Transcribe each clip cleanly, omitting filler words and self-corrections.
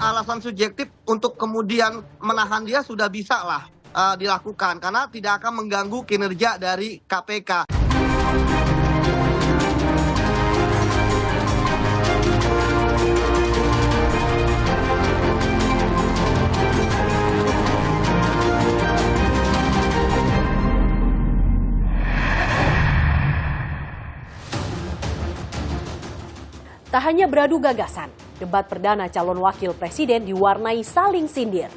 Alasan subjektif untuk kemudian menahan dia sudah bisa lah dilakukan karena tidak akan mengganggu kinerja dari KPK. Tak hanya beradu gagasan, debat perdana calon wakil presiden diwarnai saling sindir.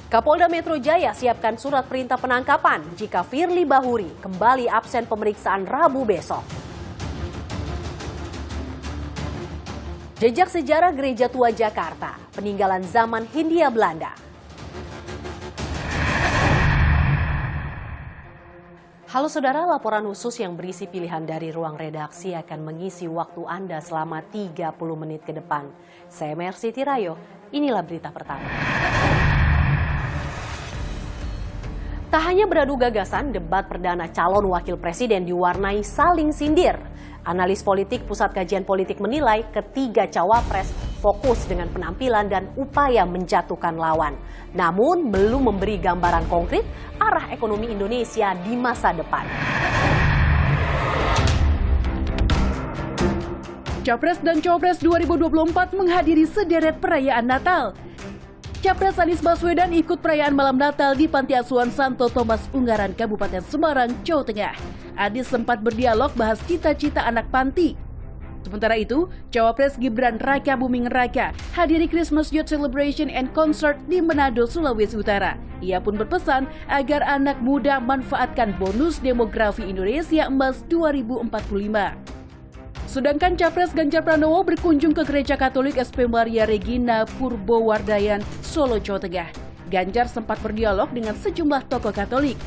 Kapolda Metro Jaya siapkan surat perintah penangkapan jika Firly Bahuri kembali absen pemeriksaan Rabu besok. Jejak sejarah Gereja Tua Jakarta, peninggalan zaman Hindia Belanda. Halo saudara, laporan khusus yang berisi pilihan dari ruang redaksi akan mengisi waktu Anda selama 30 menit ke depan. Saya Mercy Tirayo, inilah berita pertama. Tak hanya beradu gagasan, debat perdana calon wakil presiden diwarnai saling sindir. Analis politik Pusat Kajian Politik menilai ketiga cawapres fokus dengan penampilan dan upaya menjatuhkan lawan. Namun belum memberi gambaran konkret arah ekonomi Indonesia di masa depan. Capres dan Cawapres 2024 menghadiri sederet perayaan Natal. Capres Anies Baswedan ikut perayaan malam Natal di Panti Asuhan Santo Thomas Ungaran, Kabupaten Semarang, Jawa Tengah. Anies sempat berdialog bahas cita-cita anak panti. Sementara itu, Cawapres Gibran Raka Buming Raka hadiri Christmas Youth Celebration and Concert di Manado, Sulawesi Utara. Ia pun berpesan agar anak muda manfaatkan bonus demografi Indonesia Emas 2045. Sedangkan Capres Ganjar Pranowo berkunjung ke Gereja Katolik SP Maria Regina Purbowardayan, Solo, Jawa Tengah. Ganjar sempat berdialog dengan sejumlah tokoh Katolik.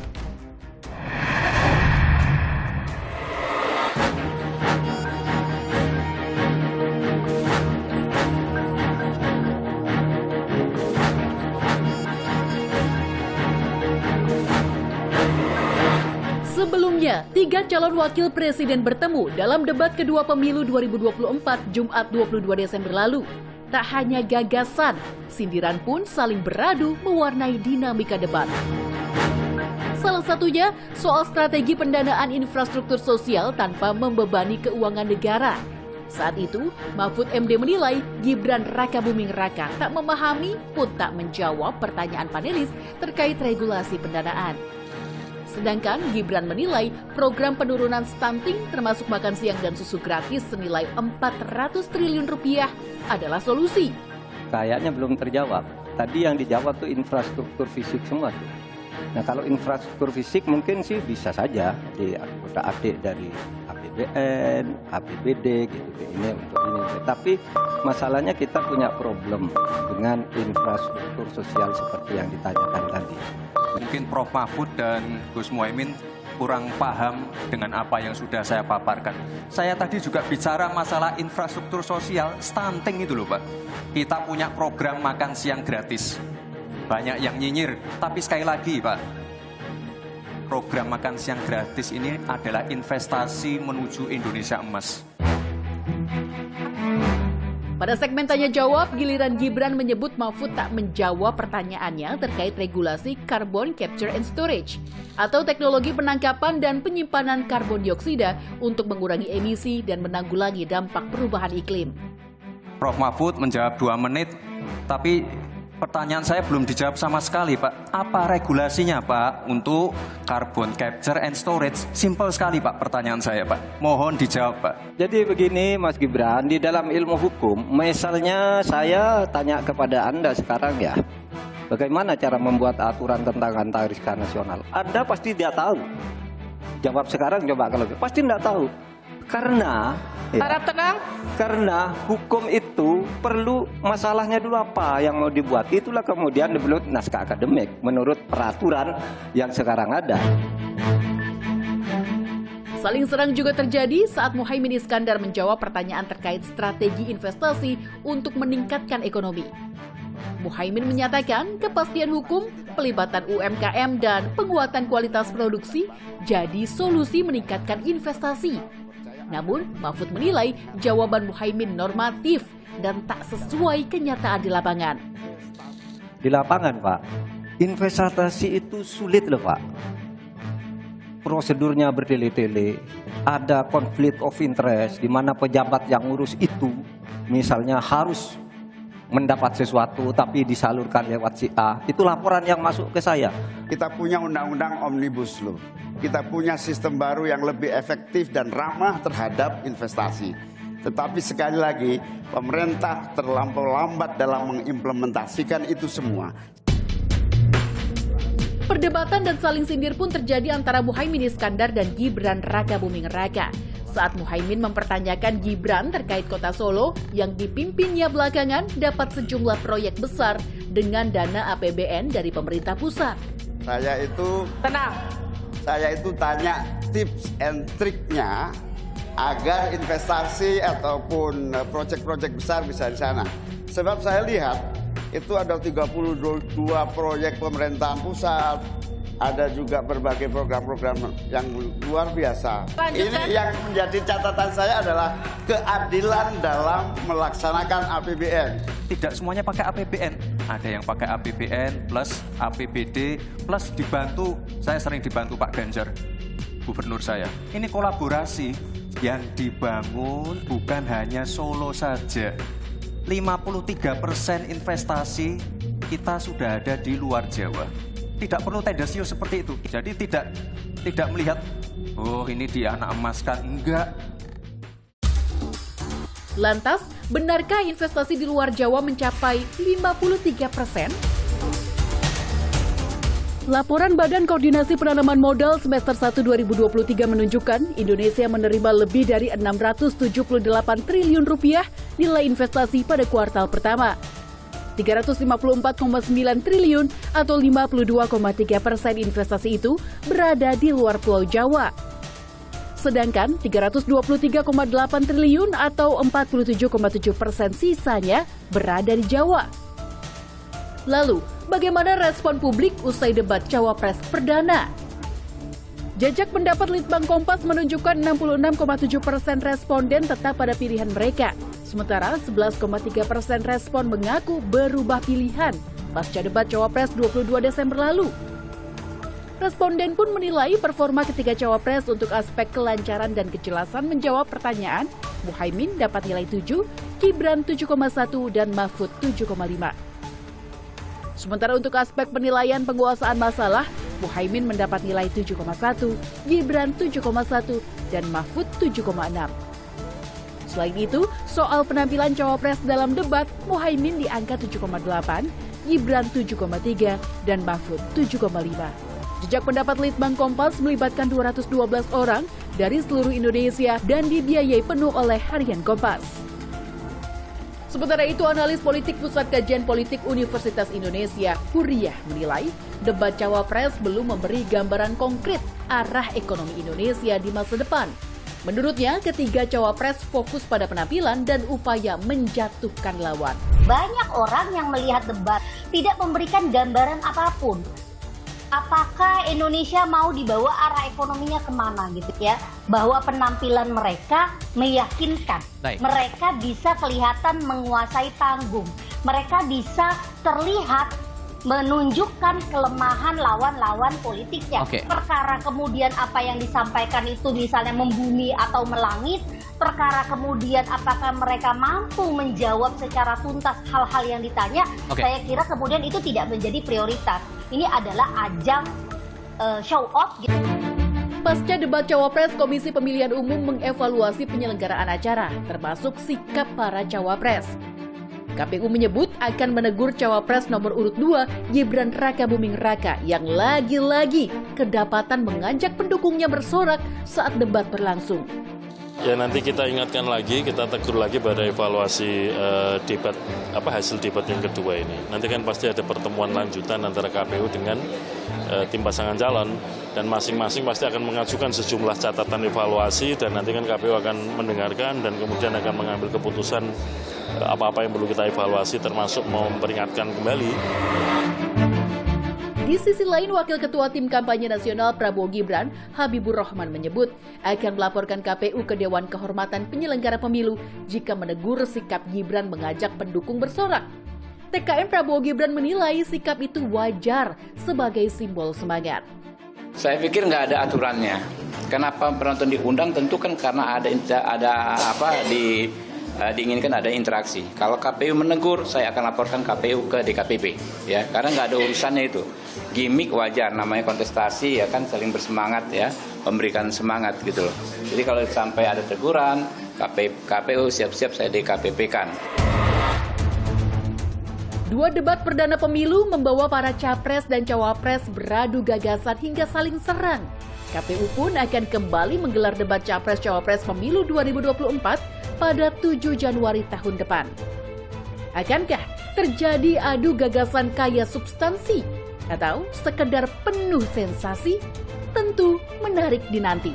Sebelumnya, tiga calon wakil presiden bertemu dalam debat kedua pemilu 2024 Jumat 22 Desember lalu. Tak hanya gagasan, sindiran pun saling beradu mewarnai dinamika debat. Salah satunya soal strategi pendanaan infrastruktur sosial tanpa membebani keuangan negara. Saat itu, Mahfud MD menilai Gibran Raka Buming Raka tak memahami pun tak menjawab pertanyaan panelis terkait regulasi pendanaan. Sedangkan Gibran menilai program penurunan stunting termasuk makan siang dan susu gratis senilai 400 triliun rupiah adalah solusi. Kayaknya belum terjawab. Tadi yang dijawab tuh infrastruktur fisik semua tuh. Nah kalau infrastruktur fisik mungkin sih bisa saja di update dari APBN, APBD gitu ini untuk ini. Tapi masalahnya kita punya problem dengan infrastruktur sosial seperti yang ditanyakan tadi. Mungkin Prof. Mahfud dan Gus Muhaimin kurang paham dengan apa yang sudah saya paparkan. Saya tadi juga bicara masalah infrastruktur sosial, stunting itu loh Pak. Kita punya program makan siang gratis. Banyak yang nyinyir, tapi sekali lagi Pak, program makan siang gratis ini adalah investasi menuju Indonesia Emas. Pada segmen tanya jawab, giliran Gibran menyebut Mahfud tak menjawab pertanyaannya terkait regulasi carbon capture and storage atau teknologi penangkapan dan penyimpanan karbon dioksida untuk mengurangi emisi dan menanggulangi dampak perubahan iklim. Prof. Mahfud menjawab 2 menit, tapi pertanyaan saya belum dijawab sama sekali, Pak. Apa regulasinya, Pak, untuk carbon capture and storage? Simpel sekali, Pak, pertanyaan saya, Pak. Mohon dijawab, Pak. Jadi begini, Mas Gibran, di dalam ilmu hukum, misalnya saya tanya kepada Anda sekarang ya, bagaimana cara membuat aturan tentang antariksa nasional? Anda pasti tidak tahu. Jawab sekarang, coba kalau pasti tidak tahu. Karena harap tenang. Karena hukum itu perlu masalahnya dulu apa yang mau dibuat. Itulah kemudian dibuat naskah akademik menurut peraturan yang sekarang ada. Saling serang juga terjadi saat Muhaimin Iskandar menjawab pertanyaan terkait strategi investasi untuk meningkatkan ekonomi. Muhaimin menyatakan kepastian hukum, pelibatan UMKM dan penguatan kualitas produksi jadi solusi meningkatkan investasi. Namun, Mahfud menilai jawaban Muhaimin normatif dan tak sesuai kenyataan di lapangan. Di lapangan, Pak, investasi itu sulit loh, Pak. Prosedurnya bertele-tele, ada konflik of interest di mana pejabat yang ngurus itu misalnya harus mendapat sesuatu tapi disalurkan lewat si A. Itu laporan yang masuk ke saya. Kita punya undang-undang Omnibus Law. Kita punya sistem baru yang lebih efektif dan ramah terhadap investasi. Tetapi sekali lagi, pemerintah terlampau lambat dalam mengimplementasikan itu semua. Perdebatan dan saling sindir pun terjadi antara Muhaimin Iskandar dan Gibran Rakabuming Raka. Saat Muhaimin mempertanyakan Gibran terkait kota Solo yang dipimpinnya belakangan dapat sejumlah proyek besar dengan dana APBN dari pemerintah pusat. Saya itu tanya tips and triknya agar investasi ataupun proyek-proyek besar bisa di sana. Sebab saya lihat itu ada 32 proyek pemerintahan pusat, ada juga berbagai program-program yang luar biasa. Ini yang menjadi catatan saya adalah keadilan dalam melaksanakan APBN. Tidak semuanya pakai APBN. Ada yang pakai APBN plus APBD plus dibantu. Saya sering dibantu Pak Ganjar, gubernur saya. Ini kolaborasi yang dibangun bukan hanya Solo saja. 53% investasi kita sudah ada di luar Jawa. Tidak perlu tendensius seperti itu. Jadi tidak melihat, oh ini dia anak emas kan. Enggak. Lantas, benarkah investasi di luar Jawa mencapai 53%? Laporan Badan Koordinasi Penanaman Modal semester 1 2023 menunjukkan Indonesia menerima lebih dari 678 triliun rupiah nilai investasi pada kuartal pertama. 354,9 triliun atau 52,3% investasi itu berada di luar Pulau Jawa. Sedangkan 323,8 triliun atau 47,7% sisanya berada di Jawa. Lalu, bagaimana respon publik usai debat Cawapres perdana? Jajak pendapat Litbang Kompas menunjukkan 66,7% responden tetap pada pilihan mereka. Sementara 11,3% respon mengaku berubah pilihan pasca debat Cawapres 22 Desember lalu. Responden pun menilai performa ketiga Cawapres untuk aspek kelancaran dan kejelasan menjawab pertanyaan. Muhaimin dapat nilai 7, Gibran 7,1 dan Mahfud 7,5. Sementara untuk aspek penilaian penguasaan masalah, Muhaimin mendapat nilai 7,1, Gibran 7,1, dan Mahfud 7,6. Selain itu, soal penampilan Cawapres dalam debat, Muhaimin di angka 7,8, Gibran 7,3, dan Mahfud 7,5. Jejak pendapat Litbang Kompas melibatkan 212 orang dari seluruh Indonesia dan dibiayai penuh oleh Harian Kompas. Sementara itu, analis politik Pusat Kajian Politik Universitas Indonesia, Huriyah, menilai debat Cawapres belum memberi gambaran konkret arah ekonomi Indonesia di masa depan. Menurutnya, ketiga Cawapres fokus pada penampilan dan upaya menjatuhkan lawan. Banyak orang yang melihat debat tidak memberikan gambaran apapun. Apakah Indonesia mau dibawa arah ekonominya kemana gitu ya? Bahwa penampilan mereka meyakinkan. Baik. Mereka bisa kelihatan menguasai panggung. Mereka bisa terlihat menunjukkan kelemahan lawan-lawan politiknya. Oke. Perkara kemudian apa yang disampaikan itu misalnya membumi atau melangit. Perkara kemudian apakah mereka mampu menjawab secara tuntas hal-hal yang ditanya. Oke. Saya kira kemudian itu tidak menjadi prioritas. Ini adalah ajang show off. Pasca debat Cawapres, Komisi Pemilihan Umum mengevaluasi penyelenggaraan acara, termasuk sikap para Cawapres. KPU menyebut akan menegur Cawapres nomor urut 2, Gibran Rakabuming Raka, yang lagi-lagi kedapatan mengajak pendukungnya bersorak saat debat berlangsung. Ya nanti kita ingatkan lagi, kita tegur lagi pada evaluasi debat hasil debat yang kedua ini. Nanti kan pasti ada pertemuan lanjutan antara KPU dengan tim pasangan calon dan masing-masing pasti akan mengajukan sejumlah catatan evaluasi dan nanti kan KPU akan mendengarkan dan kemudian akan mengambil keputusan apa-apa yang perlu kita evaluasi termasuk memperingatkan kembali. Di Di sisi lain, Wakil Ketua Tim Kampanye Nasional Prabowo Gibran, Habibur Rahman menyebut akan melaporkan KPU ke Dewan Kehormatan Penyelenggara Pemilu jika menegur sikap Gibran mengajak pendukung bersorak. TKN Prabowo Gibran menilai sikap itu wajar sebagai simbol semangat. Saya pikir nggak ada aturannya. Kenapa penonton diundang? Tentu kan karena diinginkan ada interaksi. Kalau KPU menegur, saya akan laporkan KPU ke DKPP, ya, karena nggak ada urusannya itu. Gimik wajar, namanya kontestasi, ya kan, saling bersemangat, ya, memberikan semangat gitu loh. Jadi kalau sampai ada teguran, KPU siap-siap saya DKPP-kan. Dua debat perdana pemilu membawa para capres dan cawapres beradu gagasan hingga saling serang. KPU pun akan kembali menggelar debat capres-cawapres pemilu 2024 pada 7 Januari tahun depan. Akankah terjadi adu gagasan kaya substansi atau sekedar penuh sensasi? Tentu menarik dinanti.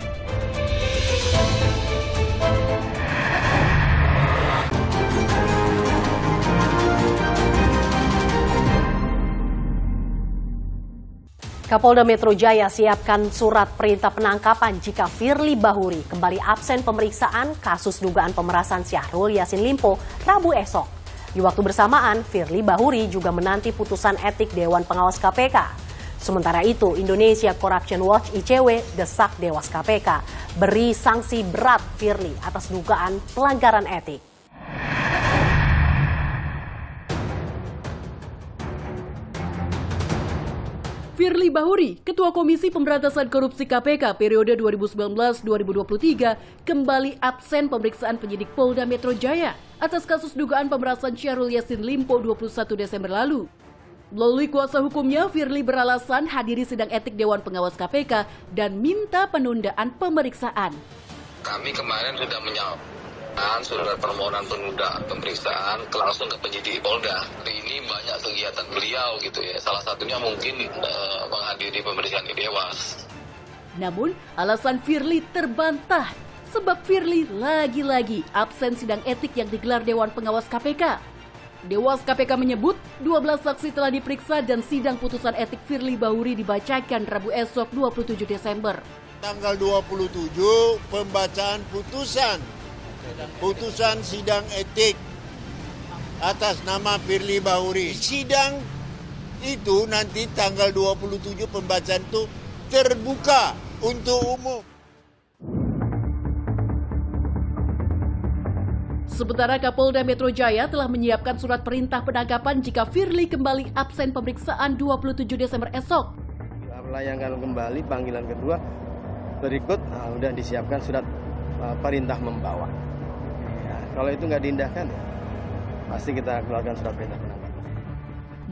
Kapolda Metro Jaya siapkan surat perintah penangkapan jika Firly Bahuri kembali absen pemeriksaan kasus dugaan pemerasan Syahrul Yassin Limpo Rabu esok. Di waktu bersamaan, Firly Bahuri juga menanti putusan etik Dewan Pengawas KPK. Sementara itu, Indonesia Corruption Watch ICW desak Dewas KPK beri sanksi berat Firly atas dugaan pelanggaran etik. Firly Bahuri, Ketua Komisi Pemberantasan Korupsi KPK periode 2019-2023, kembali absen pemeriksaan penyidik Polda Metro Jaya atas kasus dugaan pemerasan Syahrul Yassin Limpo 21 Desember lalu. Melalui kuasa hukumnya, Firly beralasan hadiri sidang etik Dewan Pengawas KPK dan minta penundaan pemeriksaan. Kami kemarin sudah menyampaikan surat permohonan penundaan pemeriksaan langsung ke penyidik Polda. Hari ini banyak kegiatan beliau gitu ya. Salah satunya mungkin menghadiri pemeriksaan di Dewas. Namun alasan Firly terbantah sebab Firly lagi-lagi absen sidang etik yang digelar Dewan Pengawas KPK. Dewas KPK menyebut 12 saksi telah diperiksa dan sidang putusan etik Firly Bahuri dibacakan Rabu esok 27 Desember. Tanggal 27 pembacaan putusan sidang etik atas nama Firly Bahuri. Sidang itu nanti tanggal 27 pembacaan itu terbuka untuk umum. Sementara Kapolda Metro Jaya telah menyiapkan surat perintah penangkapan jika Firly kembali absen pemeriksaan 27 Desember esok. Melayangkan kembali panggilan kedua berikut, sudah disiapkan surat perintah membawa. Kalau itu nggak diindahkan, pasti kita keluarkan surat perintah penangkapan.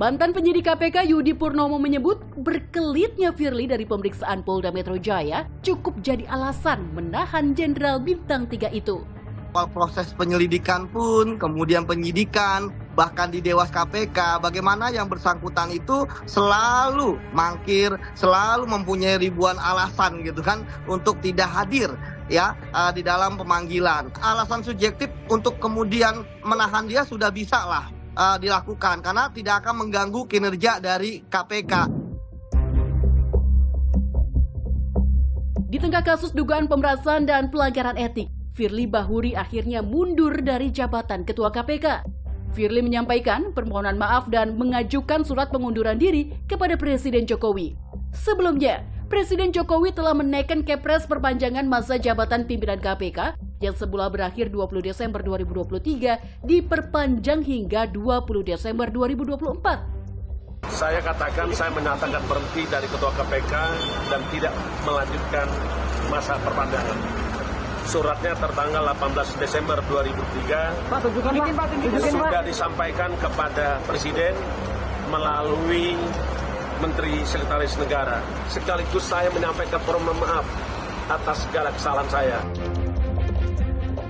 Mantan penyidik KPK Yudi Purnomo menyebut berkelitnya Firly dari pemeriksaan Polda Metro Jaya cukup jadi alasan menahan Jenderal Bintang 3 itu. Proses penyelidikan pun, kemudian penyidikan, bahkan di Dewas KPK, bagaimana yang bersangkutan itu selalu mangkir, selalu mempunyai ribuan alasan gitu kan untuk tidak hadir ya di dalam pemanggilan. Alasan subjektif untuk kemudian menahan dia sudah bisa lah dilakukan karena tidak akan mengganggu kinerja dari KPK. Di tengah kasus dugaan pemerasan dan pelanggaran etik, Firly Bahuri akhirnya mundur dari jabatan Ketua KPK. Firly menyampaikan permohonan maaf dan mengajukan surat pengunduran diri kepada Presiden Jokowi. Sebelumnya, Presiden Jokowi telah menaikkan kepres perpanjangan masa jabatan pimpinan KPK yang semula berakhir 20 Desember 2023 diperpanjang hingga 20 Desember 2024. Saya katakan saya menyatakan berhenti dari Ketua KPK dan tidak melanjutkan masa perpanjangan. Suratnya tertanggal 18 Desember 2003 sudah disampaikan kepada Presiden melalui Menteri Sekretaris Negara. Sekaligus saya menyampaikan permohonan maaf atas segala kesalahan saya.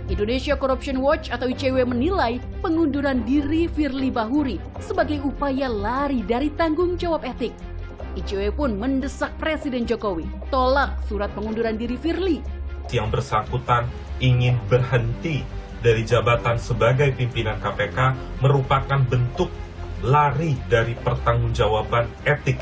Indonesia Corruption Watch atau ICW menilai pengunduran diri Firly Bahuri sebagai upaya lari dari tanggung jawab etik. ICW pun mendesak Presiden Jokowi tolak surat pengunduran diri Firly. Yang bersangkutan ingin berhenti dari jabatan sebagai pimpinan KPK merupakan bentuk lari dari pertanggungjawaban etik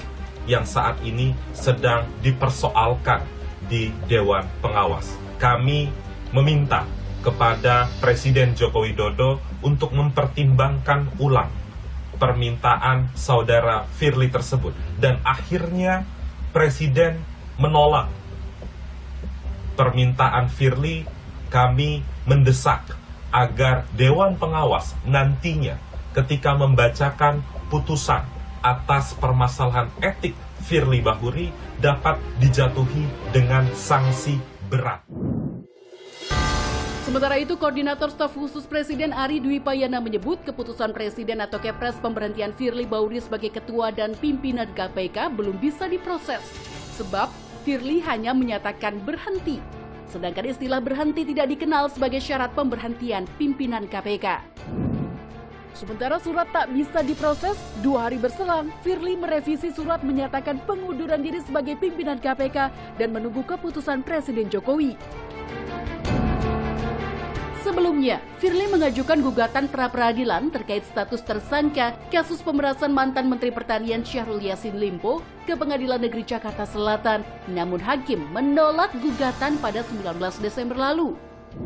yang saat ini sedang dipersoalkan di Dewan Pengawas. Kami meminta kepada Presiden Joko Widodo untuk mempertimbangkan ulang permintaan saudara Firly tersebut. Dan akhirnya Presiden menolak permintaan Firly. Kami mendesak agar Dewan Pengawas nantinya ketika membacakan putusan atas permasalahan etik Firly Bahuri dapat dijatuhi dengan sanksi berat. Sementara itu, Koordinator Staf Khusus Presiden Ari Dwi Payana menyebut keputusan Presiden atau Kepres pemberhentian Firly Bahuri sebagai Ketua dan Pimpinan KPK belum bisa diproses. Sebab Firly hanya menyatakan berhenti. Sedangkan istilah berhenti tidak dikenal sebagai syarat pemberhentian pimpinan KPK. Sementara surat tak bisa diproses, 2 hari berselang, Firly merevisi surat menyatakan pengunduran diri sebagai pimpinan KPK dan menunggu keputusan Presiden Jokowi. Sebelumnya, Firly mengajukan gugatan pra-peradilan terkait status tersangka kasus pemerasan mantan Menteri Pertanian Syahrul Yassin Limpo ke Pengadilan Negeri Jakarta Selatan. Namun hakim menolak gugatan pada 19 Desember lalu.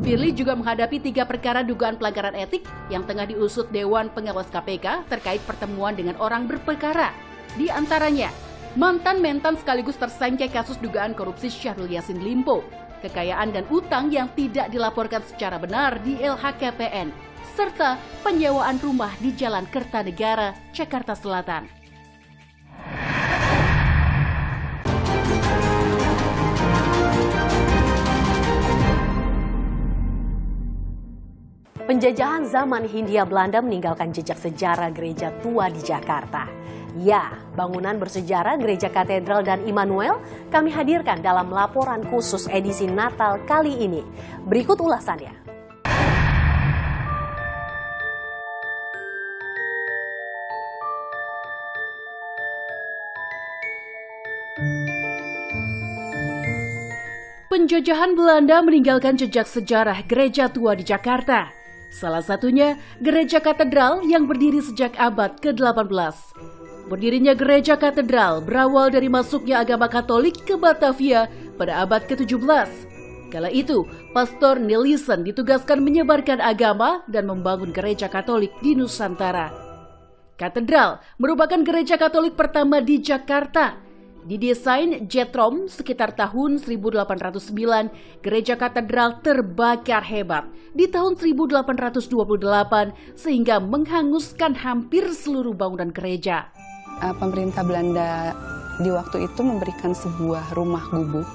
Firly juga menghadapi 3 perkara dugaan pelanggaran etik yang tengah diusut Dewan Pengawas KPK terkait pertemuan dengan orang berperkara. Di antaranya, mantan mentan sekaligus tersangka kasus dugaan korupsi Syahrul Yassin Limpo, kekayaan dan utang yang tidak dilaporkan secara benar di LHKPN, serta penyewaan rumah di Jalan Kertanegara, Jakarta Selatan. Penjajahan zaman Hindia Belanda meninggalkan jejak sejarah gereja tua di Jakarta. Ya, bangunan bersejarah Gereja Katedral dan Immanuel kami hadirkan dalam laporan khusus edisi Natal kali ini. Berikut ulasannya. Penjajahan Belanda meninggalkan jejak sejarah gereja tua di Jakarta. Salah satunya Gereja Katedral yang berdiri sejak abad ke-18. Berdirinya Gereja Katedral berawal dari masuknya agama Katolik ke Batavia pada abad ke-17. Kala itu, Pastor Nelissen ditugaskan menyebarkan agama dan membangun gereja Katolik di Nusantara. Katedral merupakan gereja Katolik pertama di Jakarta. Didesain Jetrom sekitar tahun 1809, gereja katedral terbakar hebat di tahun 1828 sehingga menghanguskan hampir seluruh bangunan gereja. Pemerintah Belanda di waktu itu memberikan sebuah rumah gubuk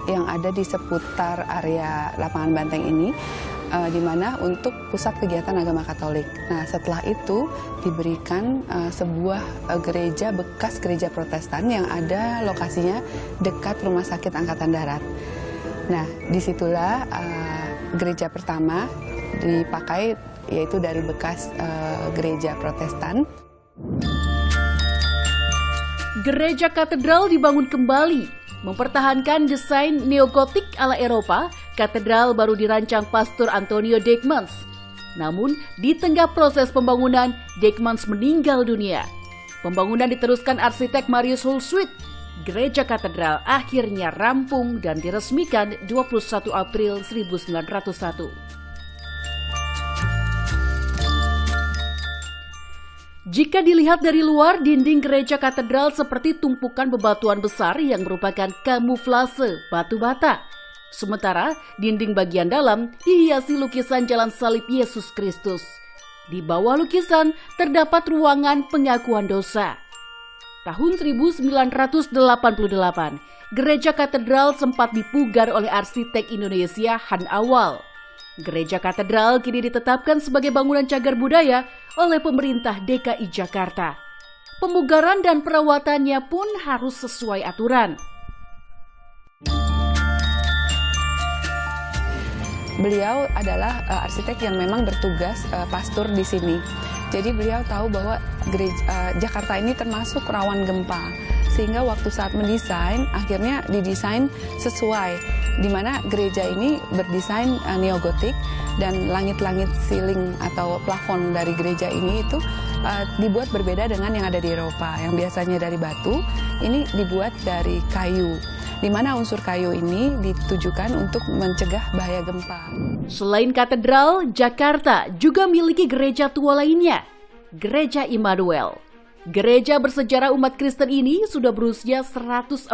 yang ada di seputar area lapangan Banteng ini, di mana untuk pusat kegiatan agama Katolik. Nah, setelah itu diberikan sebuah gereja bekas gereja Protestan yang ada lokasinya dekat Rumah Sakit Angkatan Darat. Nah, disitulah gereja pertama dipakai, yaitu dari bekas gereja Protestan. Gereja Katedral dibangun kembali, mempertahankan desain neogotik ala Eropa. Katedral baru dirancang Pastor Antonio Dijkmans. Namun, di tengah proses pembangunan, Dijkmans meninggal dunia. Pembangunan diteruskan arsitek Marius Hulswit. Gereja Katedral akhirnya rampung dan diresmikan 21 April 1901. Jika dilihat dari luar, dinding gereja katedral seperti tumpukan bebatuan besar yang merupakan kamuflase batu bata. Sementara dinding bagian dalam dihiasi lukisan jalan salib Yesus Kristus. Di bawah lukisan terdapat ruangan pengakuan dosa. Tahun 1988, gereja katedral sempat dipugar oleh arsitek Indonesia Han Awal. Gereja Katedral kini ditetapkan sebagai bangunan cagar budaya oleh pemerintah DKI Jakarta. Pemugaran dan perawatannya pun harus sesuai aturan. Beliau adalah arsitek yang memang bertugas pastor di sini. Jadi beliau tahu bahwa gereja Jakarta ini termasuk rawan gempa. Sehingga waktu saat mendesain, akhirnya didesain sesuai. Di mana gereja ini berdesain neogotik dan langit-langit ceiling atau plafon dari gereja ini itu dibuat berbeda dengan yang ada di Eropa, yang biasanya dari batu, ini dibuat dari kayu, di mana unsur kayu ini ditujukan untuk mencegah bahaya gempa. Selain katedral, Jakarta juga memiliki gereja tua lainnya, Gereja Immanuel. Gereja bersejarah umat Kristen ini sudah berusia 148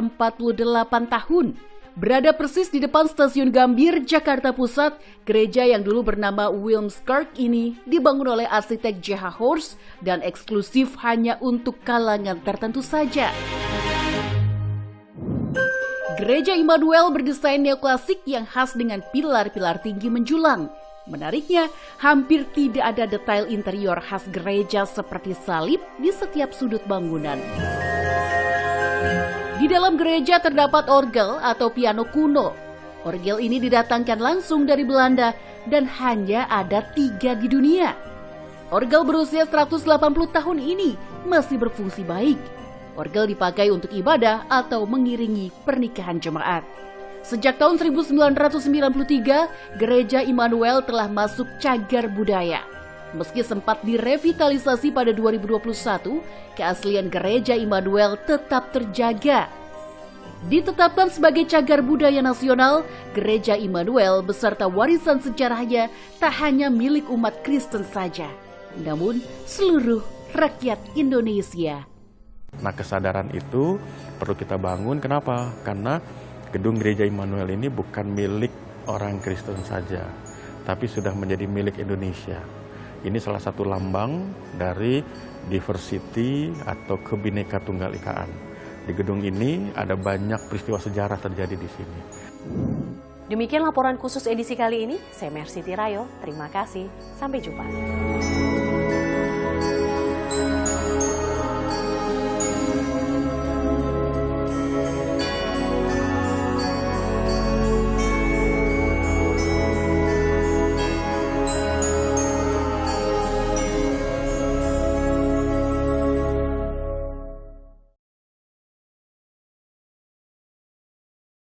tahun. Berada persis di depan Stasiun Gambir, Jakarta Pusat, gereja yang dulu bernama Wilmskirk ini dibangun oleh arsitek J.H. Horst dan eksklusif hanya untuk kalangan tertentu saja. Gereja Immanuel berdesain neoklasik yang khas dengan pilar-pilar tinggi menjulang. Menariknya, hampir tidak ada detail interior khas gereja seperti salib di setiap sudut bangunan. Di dalam gereja terdapat orgel atau piano kuno. Orgel ini didatangkan langsung dari Belanda dan hanya ada 3 di dunia. Orgel berusia 180 tahun ini masih berfungsi baik. Orgel dipakai untuk ibadah atau mengiringi pernikahan jemaat. Sejak tahun 1993, Gereja Immanuel telah masuk cagar budaya. Meski sempat direvitalisasi pada 2021, keaslian Gereja Immanuel tetap terjaga. Ditetapkan sebagai cagar budaya nasional, Gereja Immanuel beserta warisan sejarahnya tak hanya milik umat Kristen saja, namun seluruh rakyat Indonesia. Nah, kesadaran itu perlu kita bangun. Kenapa? Karena gedung Gereja Immanuel ini bukan milik orang Kristen saja, tapi sudah menjadi milik Indonesia. Ini salah satu lambang dari diversity atau Kebhinneka Tunggal Ikaan. Di gedung ini ada banyak peristiwa sejarah terjadi di sini. Demikian laporan khusus edisi kali ini. Saya Mercy Tirayo. Terima kasih. Sampai jumpa.